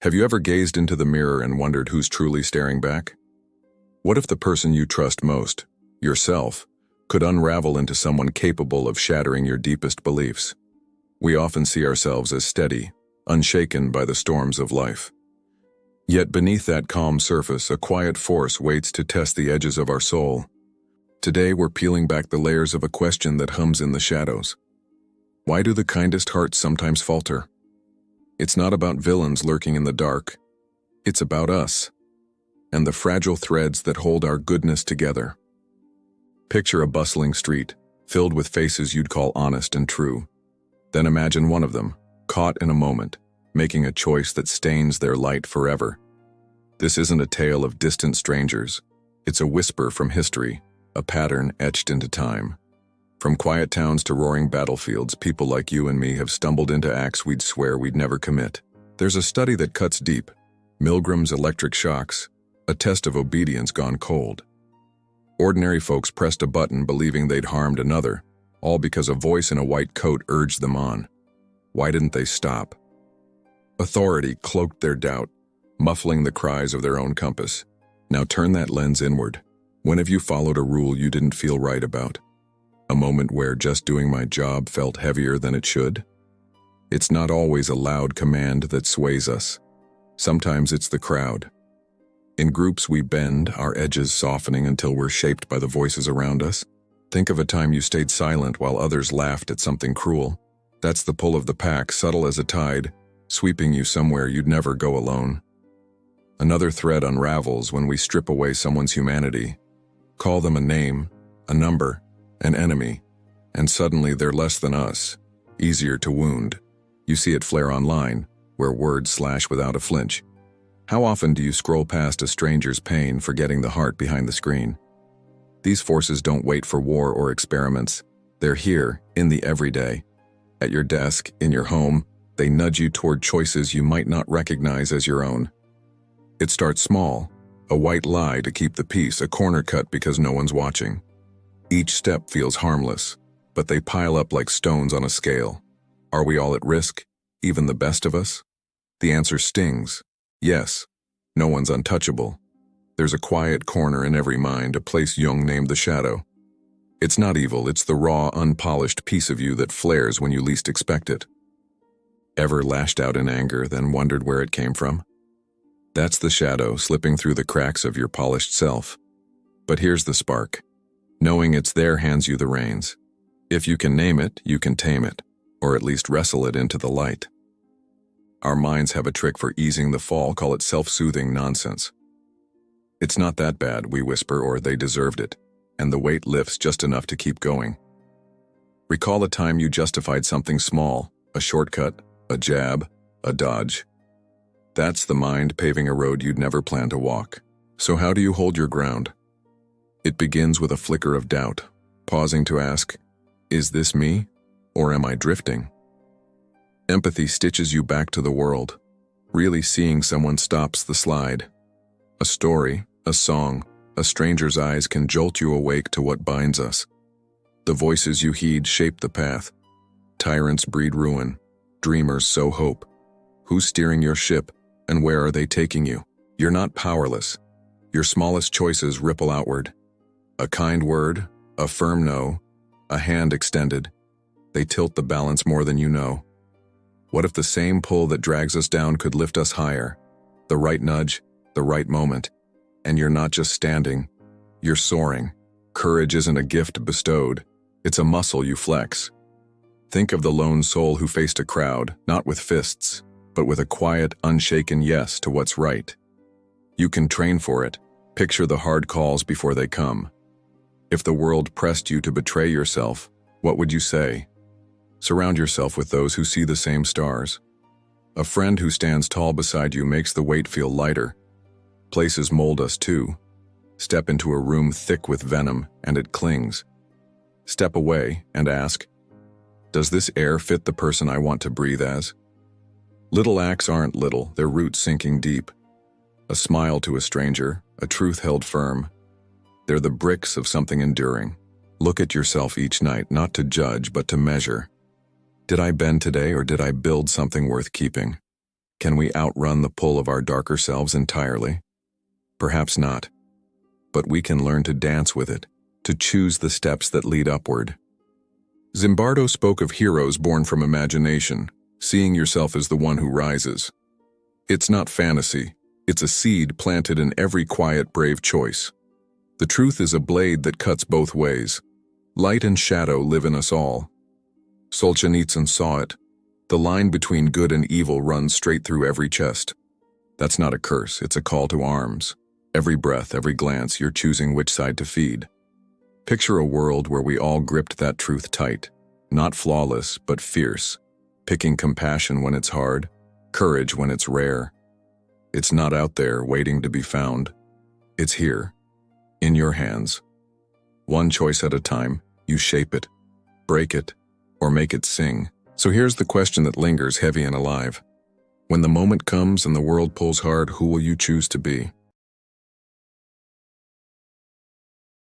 Have you ever gazed into the mirror and wondered who's truly staring back? What if the person you trust most, yourself, could unravel into someone capable of shattering your deepest beliefs? We often see ourselves as steady, unshaken by the storms of life. Yet beneath that calm surface, a quiet force waits to test the edges of our soul. Today we're peeling back the layers of a question that hums in the shadows. Why do the kindest hearts sometimes falter? It's not about villains lurking in the dark. It's about us, and the fragile threads that hold our goodness together. Picture a bustling street, filled with faces you'd call honest and true. Then imagine one of them, caught in a moment, making a choice that stains their light forever. This isn't a tale of distant strangers. It's a whisper from history, a pattern etched into time. From quiet towns to roaring battlefields, people like you and me have stumbled into acts we'd swear we'd never commit. There's a study that cuts deep. Milgram's electric shocks, a test of obedience gone cold. Ordinary folks pressed a button believing they'd harmed another, all because a voice in a white coat urged them on. Why didn't they stop? Authority cloaked their doubt, muffling the cries of their own compass. Now turn that lens inward. When have you followed a rule you didn't feel right about? A moment where just doing my job felt heavier than it should? It's not always a loud command that sways us. Sometimes it's the crowd. In groups we bend, our edges softening until we're shaped by the voices around us. Think of a time you stayed silent while others laughed at something cruel. That's the pull of the pack, subtle as a tide, sweeping you somewhere you'd never go alone. Another thread unravels when we strip away someone's humanity. Call them a name, a number, an enemy, and suddenly they're less than us, easier to wound. You see it flare online, where words slash without a flinch. How often do you scroll past a stranger's pain, forgetting the heart behind the screen? These forces don't wait for war or experiments. They're here, in the everyday. At your desk, in your home, they nudge you toward choices you might not recognize as your own. It starts small, a white lie to keep the peace, a corner cut because no one's watching. Each step feels harmless, but they pile up like stones on a scale. Are we all at risk, even the best of us? The answer stings. Yes, no one's untouchable. There's a quiet corner in every mind, a place Jung named the shadow. It's not evil, it's the raw, unpolished piece of you that flares when you least expect it. Ever lashed out in anger, then wondered where it came from? That's the shadow slipping through the cracks of your polished self. But here's the spark. Knowing it's there hands you the reins. If you can name it, you can tame it, or at least wrestle it into the light. Our minds have a trick for easing the fall, call it self-soothing nonsense. It's not that bad, we whisper, or they deserved it, and the weight lifts just enough to keep going. Recall a time you justified something small, a shortcut, a jab, a dodge. That's the mind paving a road you'd never plan to walk. So how do you hold your ground? It begins with a flicker of doubt, pausing to ask, is this me, or am I drifting? Empathy stitches you back to the world. Really seeing someone stops the slide. A story, a song, a stranger's eyes can jolt you awake to what binds us. The voices you heed shape the path. Tyrants breed ruin. Dreamers sow hope. Who's steering your ship, and where are they taking you? You're not powerless. Your smallest choices ripple outward. A kind word, a firm no, a hand extended. They tilt the balance more than you know. What if the same pull that drags us down could lift us higher? The right nudge, the right moment. And you're not just standing, you're soaring. Courage isn't a gift bestowed, it's a muscle you flex. Think of the lone soul who faced a crowd, not with fists, but with a quiet, unshaken yes to what's right. You can train for it. Picture the hard calls before they come. If the world pressed you to betray yourself, what would you say? Surround yourself with those who see the same stars. A friend who stands tall beside you makes the weight feel lighter. Places mold us too. Step into a room thick with venom and it clings. Step away and ask, does this air fit the person I want to breathe as? Little acts aren't little, their roots sinking deep. A smile to a stranger, a truth held firm. They're the bricks of something enduring. Look at yourself each night, not to judge, but to measure. Did I bend today, or did I build something worth keeping? Can we outrun the pull of our darker selves entirely? Perhaps not. But we can learn to dance with it, to choose the steps that lead upward. Zimbardo spoke of heroes born from imagination, seeing yourself as the one who rises. It's not fantasy, it's a seed planted in every quiet, brave choice. The truth is a blade that cuts both ways. Light and shadow live in us all. Solzhenitsyn saw it. The line between good and evil runs straight through every chest. That's not a curse, it's a call to arms. Every breath, every glance, you're choosing which side to feed. Picture a world where we all gripped that truth tight, not flawless, but fierce, picking compassion when it's hard, courage when it's rare. It's not out there waiting to be found. It's here, in your hands. One choice at a time, you shape it, break it, or make it sing. So here's the question that lingers heavy and alive. When the moment comes and the world pulls hard, who will you choose to be?